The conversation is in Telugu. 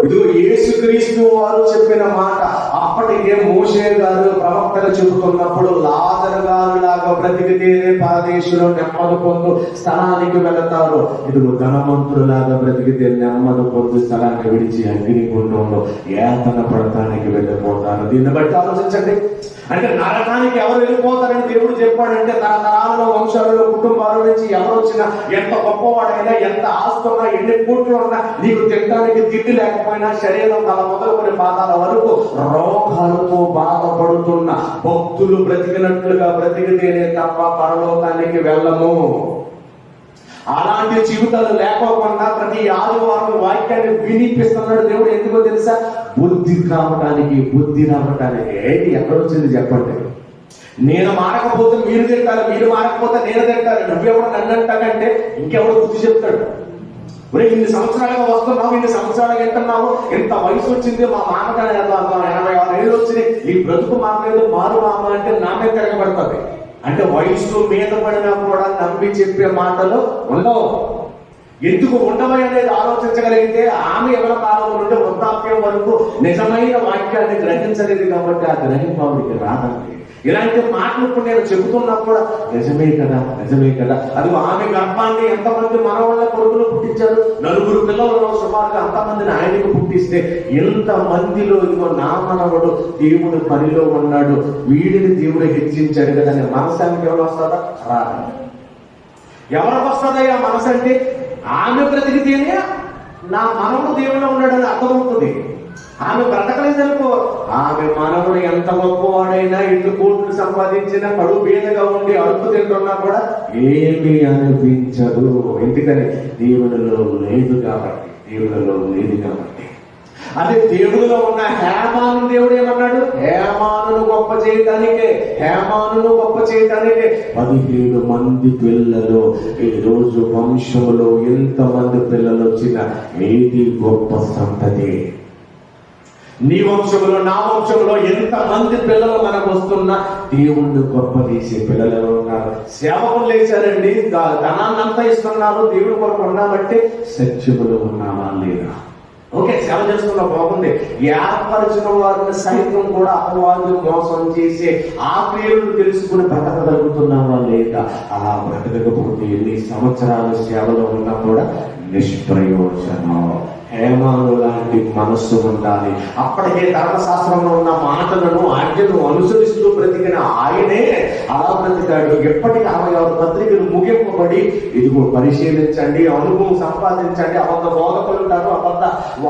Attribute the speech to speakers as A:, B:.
A: ఇదిగో యేసుక్రీస్తు వారు చెప్పిన మాట అప్పటికే మోషే గారు ప్రవక్తగా చెబుతున్నప్పుడు లాజరు గారు లాగా బ్రతికితేనే పరదేశంలో నెమ్మది పొందు స్థలానికి వెళతారు. ఇదిగో ధనవంతులాగా బ్రతికితే నెమ్మది పొందు స్థలాన్ని విడిచి అగ్నిగుండంలో యాతన పడటానికి వెళ్ళిపోతారు. దీన్ని బట్టి ఆలోచించండి. అంటే నరకానికి ఎవరు వెళ్ళిపోతారని దేవుడు చెప్పాడంటే తరతరాలలో వంశాలలో కుటుంబాల నుంచి ఎవరు వచ్చినా, ఎంత గొప్పవాడైనా, ఎంత ఆస్తున్నా, ఎన్ని కోట్లు ఉన్నా, నీకు తినడానికి తిండి లేకపోయినా, శరీరం తల మొదలుకొని పాదాల వరకు రోగాలతో బాధపడుతున్న భక్తులు బ్రతికినట్లుగా బ్రతికితేనే తప్ప పరలోకానికి వెళ్ళము. అలాంటి జీవితాలు లేకోకుండా ప్రతి ఆదివారం వాక్యాన్ని వినిపిస్తున్నాడు దేవుడు. ఎందుకో తెలుసా? బుద్ధి రావడానికి. ఏంటి ఎక్కడొచ్చింది చెప్పండి? నేను మారకపోతే మీరు తింటారు, మీరు మారకపోతే నేను తింటారు. నువ్వెవడు నన్ను అంటాకంటే ఇంకెవడు బుద్ధి చెప్తాడు. ఇన్ని సంవత్సరాలుగా వస్తున్నావు, ఇన్ని సంవత్సరాలుగా వింటున్నావు, ఇంత వయసు వచ్చింది, మా మామగారు 86 ఏళ్ళు వచ్చినాయి, ఈ బ్రతుకు మారలేదు, మారు మామ అంటే నా మీద తిరగబడుతుంది. అంటే వయసు మీద పడినా కూడా నమ్మి చెప్పే మాటలు ఉండవు. ఎందుకు ఉండవు అనేది ఆలోచించగలిగితే ఆమె ఎవరి కాలం నుండి వృద్ధాప్యం వరకు నిజమైన వాక్యాన్ని గ్రహించలేదు కాబట్టి ఆ గ్రహింపు ఆవిడికి రాదండి. ఇలాంటి మాటలు ఇప్పుడు నేను చెబుతున్నప్పుడు నిజమే కదా. అది ఆమె గర్భాన్ని ఎంతమంది మనవాళ్ళ కొడుకులు పుట్టించారు? 4 పిల్లలలో సుమారుగా అంతమందిని ఆయనకు పుట్టిస్తే ఎంత మందిలో ఇదిగో నా మనవడు దేవుడు పనిలో ఉన్నాడు, వీడిని దేవుడు హెచ్చించాడు కదా అనే మనసానికి ఎవరు వస్తుందా? రాదు. ఎవరికి వస్తుందయ్యా మనసు అంటే? ఆమె బ్రతికితేనే నా మనవుడు దేవుడు ఉన్నాడని అర్థమవుతుంది. ఆమె బ్రతకలేదనుకో, ఆమె మనవుడు ఎంత గొప్పవాడైనా, ఎన్ని కోట్లు సంపాదించినా, కడుపు బీదగా ఉండి అడుపు తింటున్నా కూడా ఏమీ అనిపించదు. ఎందుకని? దేవునిలో లేదు కాబట్టి. అదే దేవుడిలో ఉన్న హేమాను దేవుడు ఏమన్నాడు? హేమానును గొప్ప చేయడానికే 17 మంది పిల్లలు. ఈ రోజు వంశంలో ఎంతమంది పిల్లలు వచ్చినా ఏది గొప్ప సంతతి? నీ వంశంలో, నా వంశంలో ఎంతమంది పిల్లలు మనకు వస్తున్నా దేవుణ్ణి గొప్ప చేసే పిల్లలు ఉన్నారు. సేవకులు లేచారండి, ధనాన్నంతా ఇస్తున్నారు, దేవుడి కొరకు ఉన్నామంటే సత్యములో ఉన్నామా లేదా? ఓకే, సేవ చేస్తున్న బాగుంది. ఏర్పరిచిన వారిని సైతం కూడా అపవాదు మోసం చేసే ఆ పేరును తెలుసుకుని బ్రతకగలుగుతున్నావా లేదా? అలా బ్రతకకపోతే ఎన్ని సంవత్సరాలు సేవలో ఉన్నా కూడా నిష్ప్రయోజనం. హేమాను లాంటి మనస్సు ఉండాలి. అప్పటికే ధర్మశాస్త్రంలో ఉన్న మాటలను, ఆజ్ఞను అనుసరిస్తూ బ్రతికిన ఆయనే అలా బ్రతికాడు. ఎప్పటికీ 66 పత్రికలు ముగింపబడి ఇదిగో పరిశీలించండి, అనుభవం సంపాదించండి. అబద్ధ బోధకులు ఉంటారు, అబద్ధ